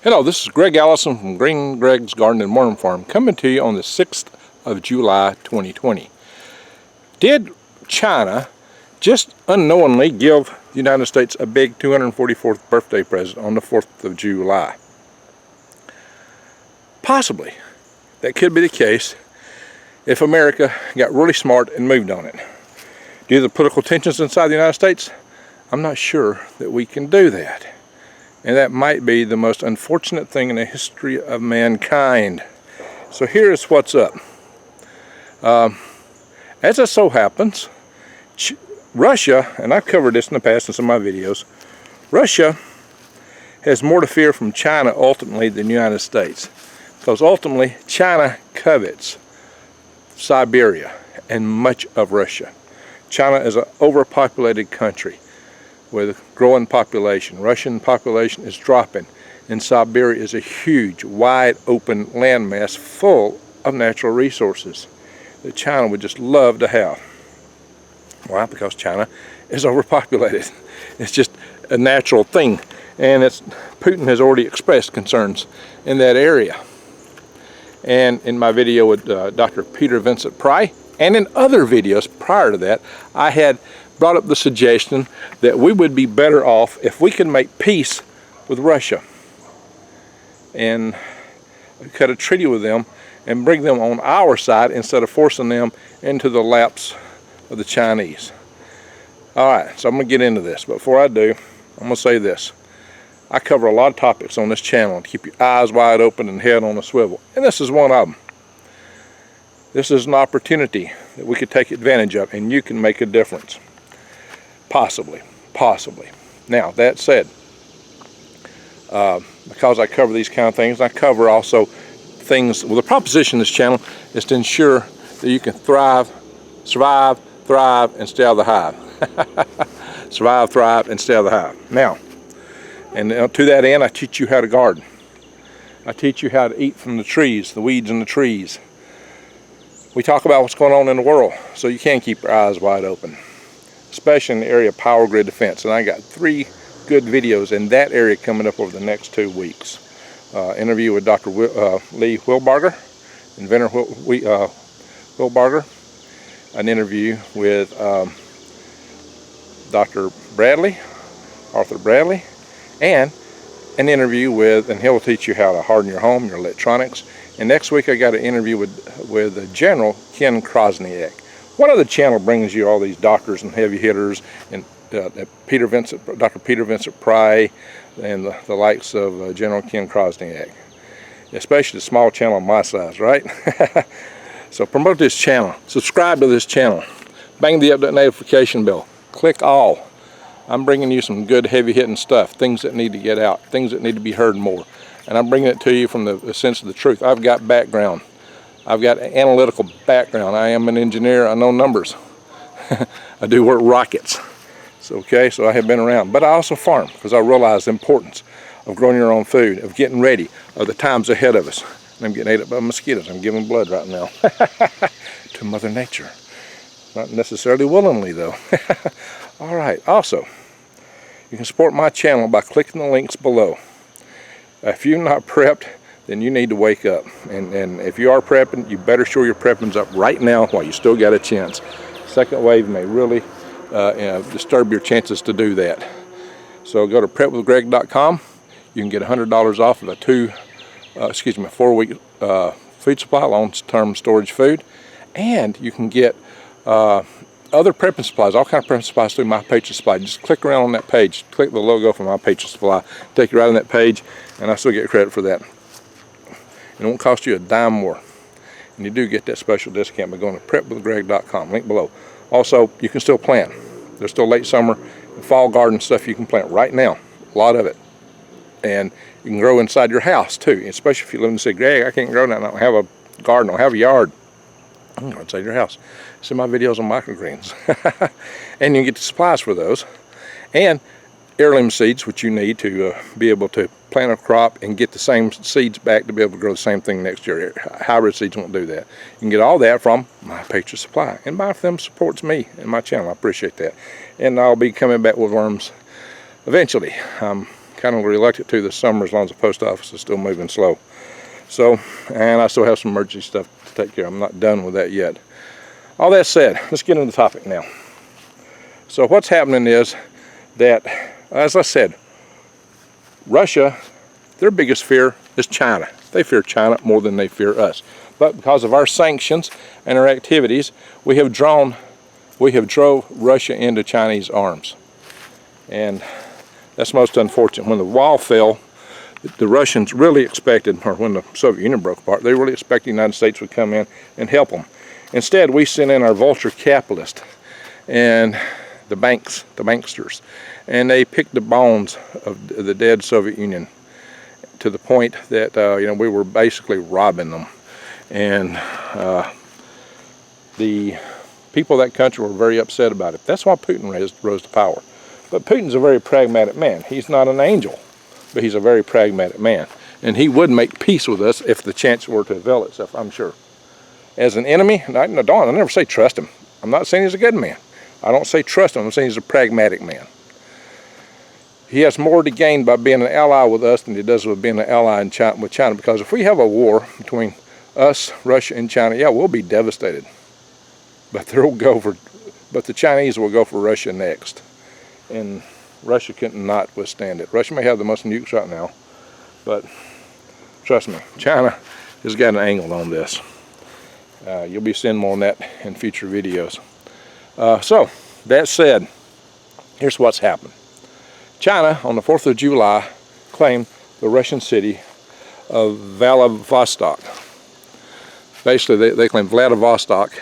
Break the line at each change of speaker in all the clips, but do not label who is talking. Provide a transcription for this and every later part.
Hello, this is Greg Allison from Green Greg's Garden and Worm Farm, coming to you on the 6th of July 2020. Did China just unknowingly give the United States a big 244th birthday present on the 4th of July? Possibly. That could be the case if America got really smart and moved on it. Due to the political tensions inside the United States, I'm not sure that we can do that. And that might be the most unfortunate thing in the history of mankind. So here's what's up. As it so happens, Russia, and I've covered this in the past in some of my videos, Russia has more to fear from China ultimately than the United States. Because ultimately, China covets Siberia and much of Russia. China is an overpopulated country with a growing population. Russian population is dropping, and Siberia is a huge, wide open landmass full of natural resources that China would just love to have. Why? Because China is overpopulated. It's just a natural thing, and Putin has already expressed concerns in that area. And in my video with Dr. Peter Vincent Pry, and in other videos prior to that, I had brought up the suggestion that we would be better off if we could make peace with Russia and cut a treaty with them and bring them on our side instead of forcing them into the laps of the Chinese. Alright, so I'm going to get into this, but before I do, I'm going to say this. I cover a lot of topics on this channel to keep your eyes wide open and head on a swivel, and this is one of them. This is an opportunity that we could take advantage of, and you can make a difference. Possibly. Now, that said, because I cover these kind of things, I cover also things, well, the proposition of this channel is to ensure that you can thrive, survive, thrive, and stay out of the hive. Survive, thrive, and stay out of the hive. Now, and to that end, I teach you how to garden. I teach you how to eat from the trees, the weeds in the trees. We talk about what's going on in the world, so you can keep your eyes wide open, especially in the area of power grid defense. And I got 3 good videos in that area coming up over the next 2 weeks. Interview with Dr. Lee Wilbarger, inventor Wilbarger. An interview with Dr. Bradley, Arthur Bradley, and an interview with, and he'll teach you how to harden your home, your electronics. And next week I got an interview with General Ken Krosniak. One other channel brings you all these doctors and heavy hitters, and Dr. Peter Vincent Pry, and the likes of General Ken Krosniak. Especially the small channel my size, right? So promote this channel. Subscribe to this channel. Bang the update notification bell. Click all. I'm bringing you some good heavy hitting stuff. Things that need to get out. Things that need to be heard more. And I'm bringing it to you from the sense of the truth. I've got background. I've got an analytical background. I am an engineer. I know numbers. I do work rockets. So, okay, so I have been around. But I also farm because I realize the importance of growing your own food, of getting ready, of the times ahead of us. And I'm getting ate up by mosquitoes. I'm giving blood right now to Mother Nature. Not necessarily willingly, though. All right, also, you can support my channel by clicking the links below. If you're not prepped, then you need to wake up. And if you are prepping, you better shore your preppings up right now while you still got a chance. Second wave may really disturb your chances to do that. So go to prepwithgreg.com. You can get $100 off of a 4-week food supply, long-term storage food. And you can get other prepping supplies, all kinds of prepping supplies through My Patriot Supply. Just click around on that page, click the logo for My Patriot Supply, take you right on that page, and I still get credit for that. It won't cost you a dime more. And you do get that special discount by going to prepwithgreg.com, link below. Also, you can still plant. There's still late summer and fall garden stuff you can plant right now, a lot of it. And you can grow inside your house too, especially if you live in the city. Greg, I can't grow now, I don't have a garden, I don't have a yard. I'm going inside your house. See my videos on microgreens. And you can get the supplies for those. And heirloom seeds, which you need to be able to plant a crop and get the same seeds back to be able to grow the same thing next year. Hybrid seeds won't do that. You can get all that from My Patriot Supply. And buying from them supports me and my channel. I appreciate that. And I'll be coming back with worms eventually. I'm kind of reluctant to this summer as long as the post office is still moving slow. So, and I still have some emergency stuff to take care of. I'm not done with that yet. All that said, let's get into the topic now. So what's happening is that, as I said, Russia, their biggest fear is China. They fear China more than they fear us. But because of our sanctions and our activities, we have drove Russia into Chinese arms. And that's most unfortunate. When the wall fell, the Russians really expected, or when the Soviet Union broke apart, they really expected the United States would come in and help them. Instead, we sent in our vulture capitalists and the banksters, and they picked the bones of the dead Soviet Union to the point that we were basically robbing them. And the people of that country were very upset about it. That's why Putin rose to power. But Putin's a very pragmatic man. He's not an angel, but he's a very pragmatic man. And he would make peace with us if the chance were to avail itself, I'm sure. As an enemy, I never say trust him. I'm not saying he's a good man. I don't say trust him. I'm saying he's a pragmatic man. He has more to gain by being an ally with us than he does with being an ally with China. Because if we have a war between us, Russia, and China, yeah, we'll be devastated. But the Chinese will go for Russia next. And Russia couldn't not withstand it. Russia may have the most nukes right now, but trust me, China has got an angle on this. You'll be seeing more on that in future videos. So, that said, here's what's happened. China, on the 4th of July, claimed the Russian city of Vladivostok. Basically, they claimed Vladivostok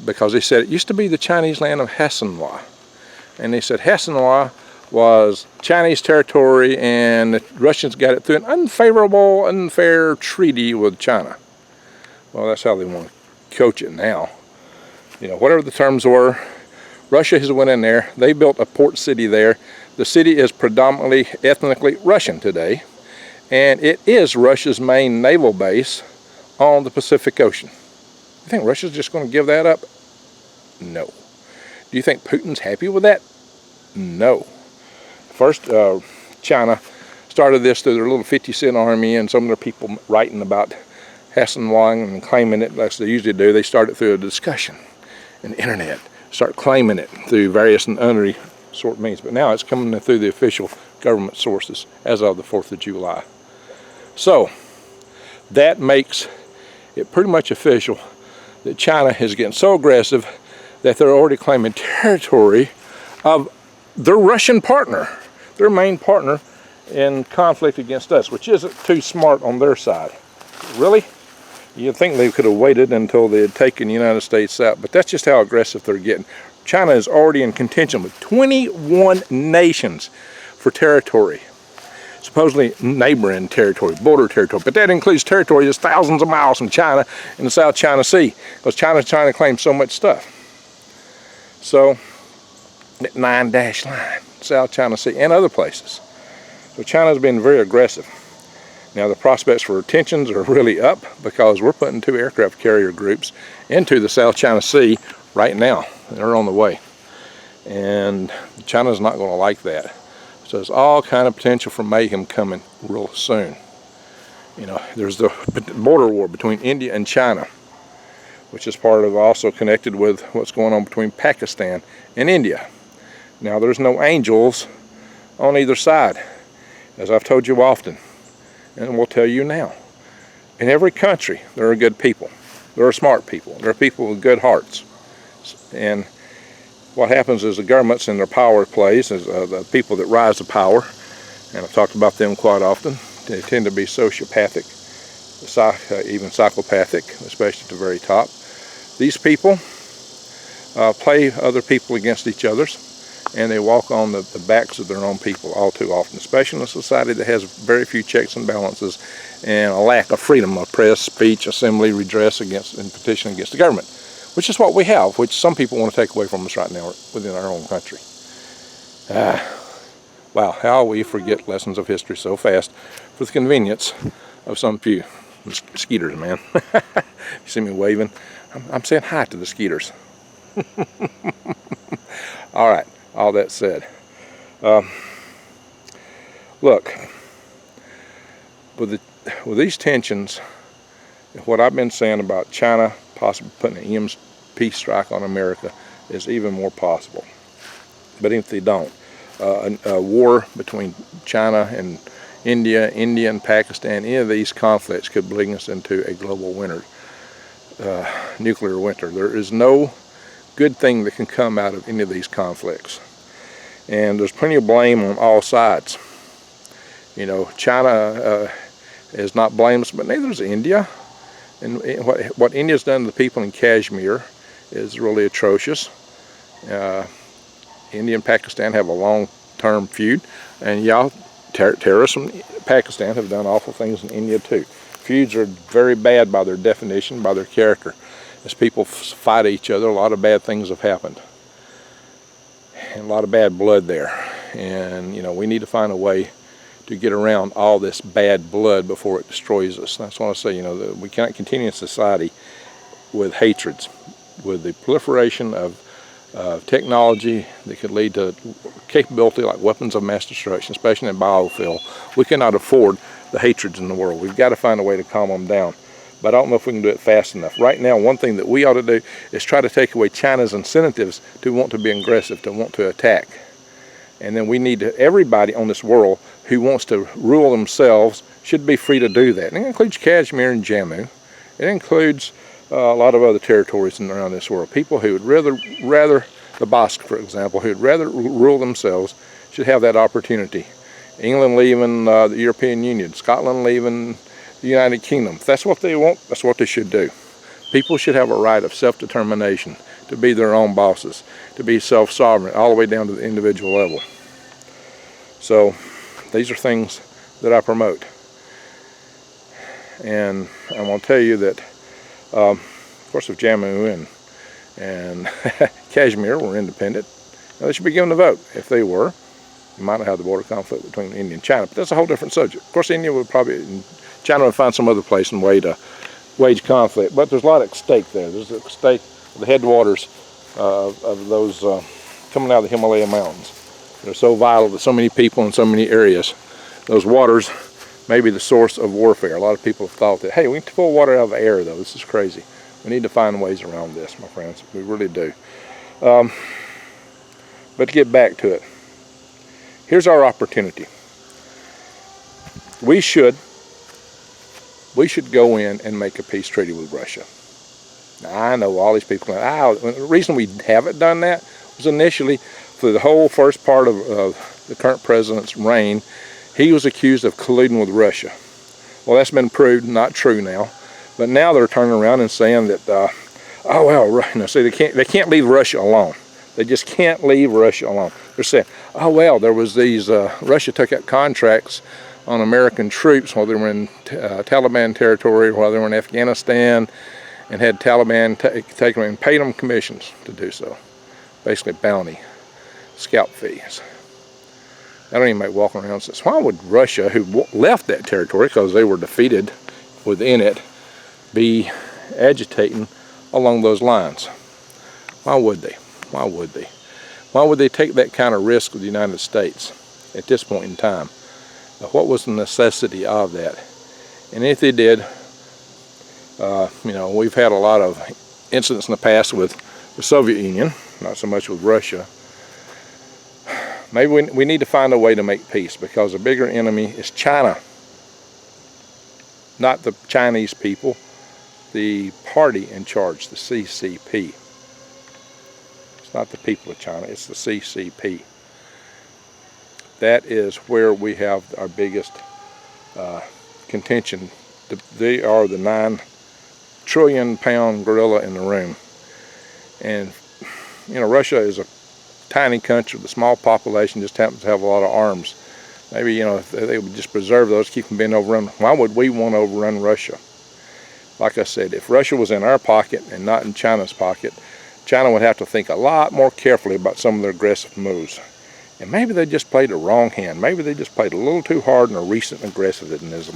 because they said it used to be the Chinese land of Hassanwa. And they said Hassanwa was Chinese territory and the Russians got it through an unfair treaty with China. Well, that's how they want to coach it now. Whatever the terms were, Russia has went in there. They built a port city there. The city is predominantly ethnically Russian today, and it is Russia's main naval base on the Pacific Ocean. You think Russia's just going to give that up? No. Do you think Putin's happy with that? No. First, China started this through their little 50-cent army and some of their people writing about Hassanwa and claiming it like they usually do. They started through a discussion in the internet, start claiming it through various and sundry sort of means. But now it's coming through the official government sources as of the 4th of July. So that makes it pretty much official that China is getting so aggressive that they're already claiming territory of their Russian partner, their main partner in conflict against us, which isn't too smart on their side. Really? You'd think they could have waited until they had taken the United States out, but that's just how aggressive they're getting. China is already in contention with 21 nations for territory. Supposedly neighboring territory, border territory, but that includes territory that's thousands of miles from China in the South China Sea, because China's trying to claim so much stuff. So, that 9-dash line, South China Sea, and other places. So China's been very aggressive. Now the prospects for tensions are really up because we're putting 2 aircraft carrier groups into the South China Sea right now. They're on the way. And China's not going to like that. So there's all kind of potential for mayhem coming real soon. There's the border war between India and China, which is part of also connected with what's going on between Pakistan and India. Now there's no angels on either side, as I've told you often, and we'll tell you now. In every country, there are good people. There are smart people. There are people with good hearts. And what happens is the governments and their power plays, is the people that rise to power, and I've talked about them quite often, they tend to be sociopathic, even psychopathic, especially at the very top. These people play other people against each other's, and they walk on the backs of their own people all too often, especially in a society that has very few checks and balances and a lack of freedom of press, speech, assembly, redress against, and petition against the government, which is what we have, which some people want to take away from us right now within our own country. Wow, how we forget lessons of history so fast for the convenience of some few skeeters, man. You see me waving? I'm saying hi to the skeeters. All right, all that said. Look, with these tensions, what I've been saying about China possibly putting an EMP strike on America is even more possible. But if they don't, a war between China and India and Pakistan, any of these conflicts could bring us into a global winter, nuclear winter. There is no good thing that can come out of any of these conflicts. And there's plenty of blame on all sides. You know, China is not blameless, but neither is India. And what India's done to the people in Kashmir is really atrocious. India and Pakistan have a long-term feud, and y'all, terrorists from Pakistan have done awful things in India too. Feuds are very bad by their definition, by their character. As people fight each other, a lot of bad things have happened, and a lot of bad blood there. And you know, we need to find a way to get around all this bad blood before it destroys us. That's what I say. You know, we cannot continue in society with hatreds, with the proliferation of technology that could lead to capability like weapons of mass destruction, especially in biofuel. We cannot afford the hatreds in the world. We've got to find a way to calm them down. But I don't know if we can do it fast enough. Right now, one thing that we ought to do is try to take away China's incentives to want to be aggressive, to want to attack. And then we need to, everybody on this world who wants to rule themselves should be free to do that. And it includes Kashmir and Jammu. It includes a lot of other territories around this world. People who would rather the Basque, for example, who would rather rule themselves should have that opportunity. England leaving the European Union, Scotland leaving the United Kingdom. If that's what they want, that's what they should do. People should have a right of self-determination, to be their own bosses, to be self-sovereign, all the way down to the individual level. So these are things that I promote. And I want to tell you that, of course, if Jammu and Kashmir were independent, they should be given the vote. If they were, you might not have the border conflict between India and China, but that's a whole different subject. Of course, India would probably, China would find some other place and way to wage conflict, but there's a lot at stake there. There's at stake the headwaters of those coming out of the Himalaya mountains. They're so vital to so many people in so many areas. Those waters may be the source of warfare. A lot of people have thought that, hey, we need to pull water out of the air, though. This is crazy. We need to find ways around this, my friends. We really do. But to get back to it, here's our opportunity. We should go in and make a peace treaty with Russia. Now, I know all these people are like, the reason we haven't done that was initially for the whole first part of the current president's reign, he was accused of colluding with Russia. Well, that's been proved not true now. But now they're turning around and saying that, oh well, no, see, they can't leave Russia alone. They just can't leave Russia alone. They're saying, oh well, there was these Russia took out contracts on American troops while they were in Taliban territory, while they were in Afghanistan, and had Taliban take them and paid them commissions to do so. Basically bounty, scalp fees. I don't even make walking around and says, why would Russia, who left that territory because they were defeated within it, be agitating along those lines? Why would they? Why would they? Why would they take that kind of risk with the United States at this point in time? What was the necessity of that? And if they did, you know, we've had a lot of incidents in the past with the Soviet Union, not so much with Russia. Maybe we need to find a way to make peace, because the bigger enemy is China, not the Chinese people, the party in charge, the CCP. It's not the people of China, it's the CCP. That is where we have our biggest contention. They are the 9 trillion pound gorilla in the room. And, you know, Russia is a tiny country with a small population, just happens to have a lot of arms. Maybe, you know, if they would just preserve those, keep them being overrun. Why would we want to overrun Russia? Like I said, if Russia was in our pocket and not in China's pocket, China would have to think a lot more carefully about some of their aggressive moves. And maybe they just played the wrong hand. Maybe they just played a little too hard in a recent aggressivism.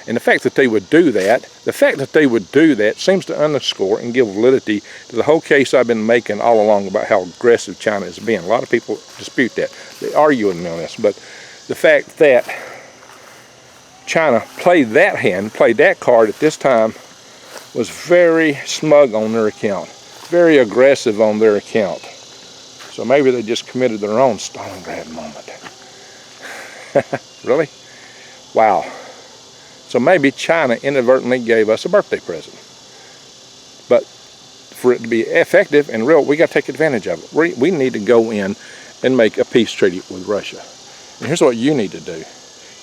And the fact that they would do that, seems to underscore and give validity to the whole case I've been making all along about how aggressive China has been. A lot of people dispute that. They argue with me on this, but the fact that China played that hand, played that card at this time, was very smug on their account, very aggressive on their account. So maybe they just committed their own Stalingrad moment. Really? Wow. So maybe China inadvertently gave us a birthday present. But for it to be effective and real, we got to take advantage of it. We need to go in and make a peace treaty with Russia. And here's what you need to do.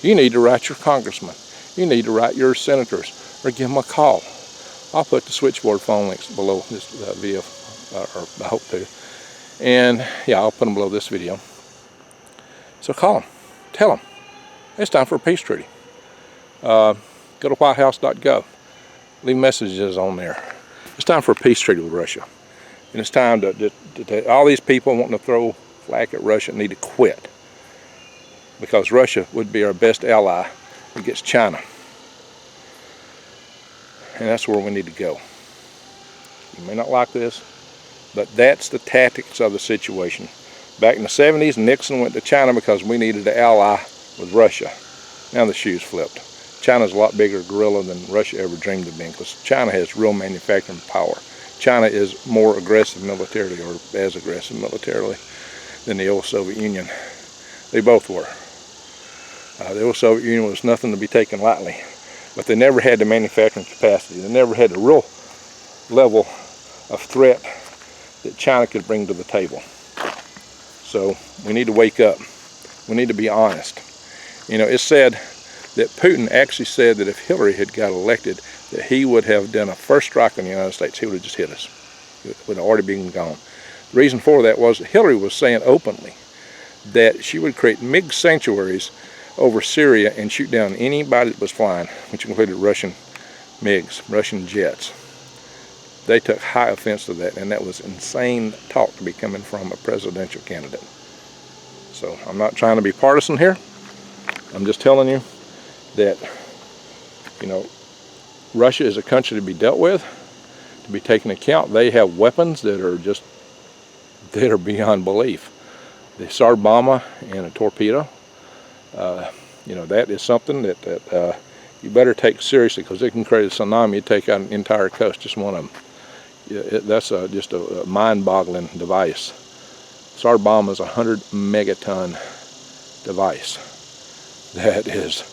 You need to write your congressman. You need to write your senators or give them a call. I'll put the switchboard phone links below this video, or I hope to. And yeah, I'll put them below this video. So call them. Tell them. It's time for a peace treaty. Go to whitehouse.gov. Leave messages on there. It's time for a peace treaty with Russia. And it's time to all these people wanting to throw flack at Russia need to quit. Because Russia would be our best ally against China. And that's where we need to go. You may not like this, but that's the tactics of the situation. Back in the 70s, Nixon went to China because we needed to ally with Russia. Now the shoe's flipped. China's a lot bigger gorilla than Russia ever dreamed of being, because China has real manufacturing power. China is more aggressive militarily, or as aggressive militarily, than the old Soviet Union. They both were. The old Soviet Union was nothing to be taken lightly, but they never had the manufacturing capacity. They never had the real level of threat that China could bring to the table. So we need to wake up. We need to be honest. You know, it's said that Putin actually said that if Hillary had got elected, that he would have done a first strike on the United States. He would have just hit us. It would have already been gone. The reason for that was that Hillary was saying openly that she would create MiG sanctuaries over Syria and shoot down anybody that was flying, which included Russian MiGs, Russian jets. They took high offense to that, and that was insane talk to be coming from a presidential candidate. So I'm not trying to be partisan here. I'm just telling you that, you know, Russia is a country to be dealt with, to be taken account. They have weapons that are beyond belief. The Tsar bomber and a torpedo, you know, that is something that you better take seriously, because it can create a tsunami and take out an entire coast, just one of them. That's just a mind-boggling device. Tsar bomb is a 100 megaton device that is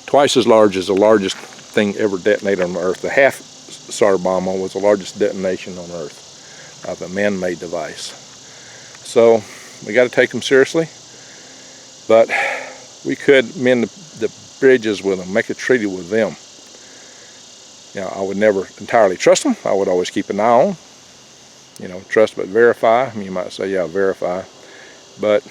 twice as large as the largest thing ever detonated on Earth. The half Tsar bomb was the largest detonation on Earth of a man-made device. So we got to take them seriously, but we could mend the bridges with them, make a treaty with them. Now, I would never entirely trust them. I would always keep an eye on. You know, trust but verify. I mean, you might say, yeah, verify. But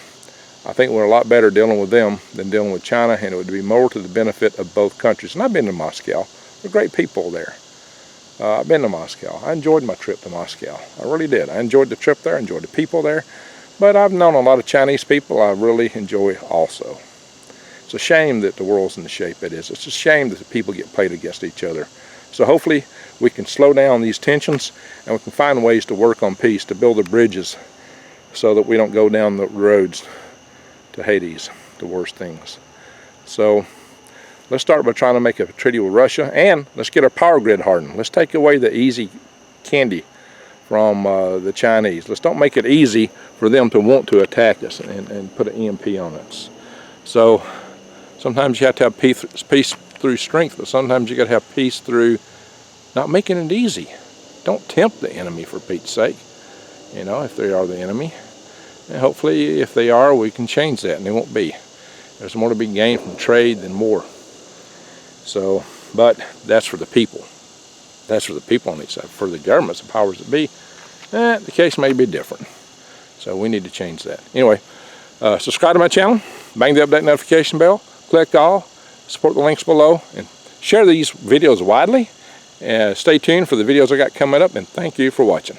I think we're a lot better dealing with them than dealing with China, and it would be more to the benefit of both countries. And I've been to Moscow. They're great people there. I've been to Moscow. I enjoyed my trip to Moscow. I really did. I enjoyed the trip there. I enjoyed the people there. But I've known a lot of Chinese people I really enjoy also. It's a shame that the world's in the shape it is. It's a shame that the people get played against each other. So hopefully we can slow down these tensions, and we can find ways to work on peace, to build the bridges so that we don't go down the roads to Hades, the worst things. So let's start by trying to make a treaty with Russia, and let's get our power grid hardened. Let's take away the easy candy from the Chinese. Let's don't make it easy for them to want to attack us and put an EMP on us. So sometimes you have to have peace through strength, but sometimes you got to have peace through not making it easy. Don't tempt the enemy, for Pete's sake, you know, if they are the enemy. And hopefully, if they are, we can change that, and they won't be. There's more to be gained from trade than war. So, but that's for the people. That's for the people on each side. For the governments, the powers that be, the case may be different. So we need to change that. Anyway, subscribe to my channel, bang the update notification bell, click all, support the links below, and share these videos widely. Stay tuned for the videos I got coming up, and thank you for watching.